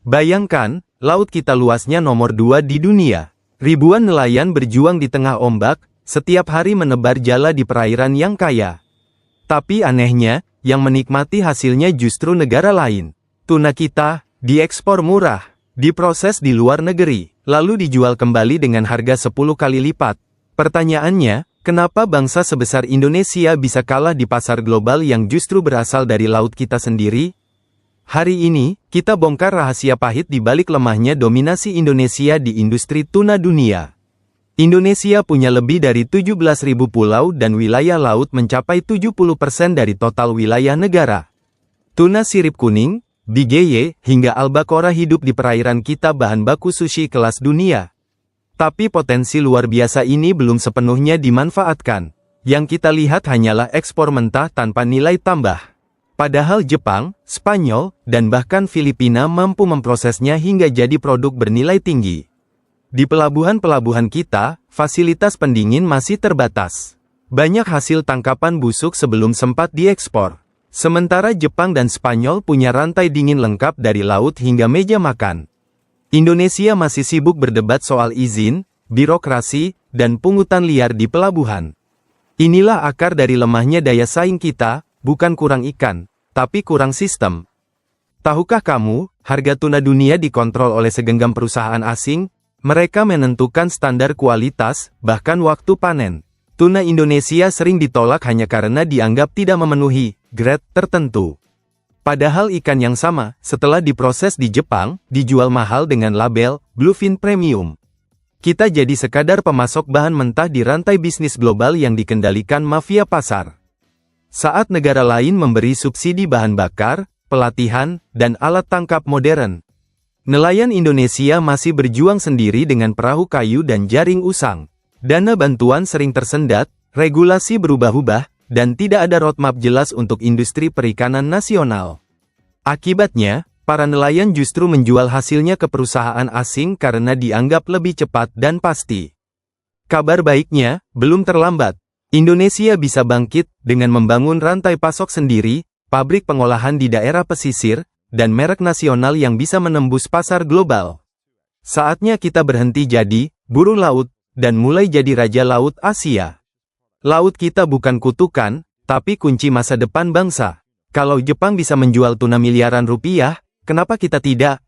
Bayangkan, laut kita luasnya nomor 2 di dunia. Ribuan nelayan berjuang di tengah ombak, setiap hari menebar jala di perairan yang kaya. Tapi anehnya, yang menikmati hasilnya justru negara lain. Tuna kita diekspor murah, diproses di luar negeri, lalu dijual kembali dengan harga 10 kali lipat. Pertanyaannya, kenapa bangsa sebesar Indonesia bisa kalah di pasar global yang justru berasal dari laut kita sendiri? Hari ini, kita bongkar rahasia pahit di balik lemahnya dominasi Indonesia di industri tuna dunia. Indonesia punya lebih dari 17.000 pulau dan wilayah laut mencapai 70% dari total wilayah negara. Tuna sirip kuning, bigeye, hingga albacore hidup di perairan kita bahan baku sushi kelas dunia. Tapi potensi luar biasa ini belum sepenuhnya dimanfaatkan. Yang kita lihat hanyalah ekspor mentah tanpa nilai tambah. Padahal Jepang, Spanyol, dan bahkan Filipina mampu memprosesnya hingga jadi produk bernilai tinggi. Di pelabuhan-pelabuhan kita, fasilitas pendingin masih terbatas. Banyak hasil tangkapan busuk sebelum sempat diekspor. Sementara Jepang dan Spanyol punya rantai dingin lengkap dari laut hingga meja makan. Indonesia masih sibuk berdebat soal izin, birokrasi, dan pungutan liar di pelabuhan. Inilah akar dari lemahnya daya saing kita, bukan kurang ikan, tapi kurang sistem. Tahukah kamu, harga tuna dunia dikontrol oleh segenggam perusahaan asing? Mereka menentukan standar kualitas, bahkan waktu panen. Tuna Indonesia sering ditolak hanya karena dianggap tidak memenuhi grade tertentu. Padahal ikan yang sama, setelah diproses di Jepang, dijual mahal dengan label Bluefin Premium. Kita jadi sekadar pemasok bahan mentah di rantai bisnis global yang dikendalikan mafia pasar. Saat negara lain memberi subsidi bahan bakar, pelatihan, dan alat tangkap modern, nelayan Indonesia masih berjuang sendiri dengan perahu kayu dan jaring usang. Dana bantuan sering tersendat, regulasi berubah-ubah, dan tidak ada roadmap jelas untuk industri perikanan nasional. Akibatnya, para nelayan justru menjual hasilnya ke perusahaan asing karena dianggap lebih cepat dan pasti. Kabar baiknya, belum terlambat. Indonesia bisa bangkit dengan membangun rantai pasok sendiri, pabrik pengolahan di daerah pesisir, dan merek nasional yang bisa menembus pasar global. Saatnya kita berhenti jadi buruh laut, dan mulai jadi raja laut Asia. Laut kita bukan kutukan, tapi kunci masa depan bangsa. Kalau Jepang bisa menjual tuna miliaran rupiah, kenapa kita tidak?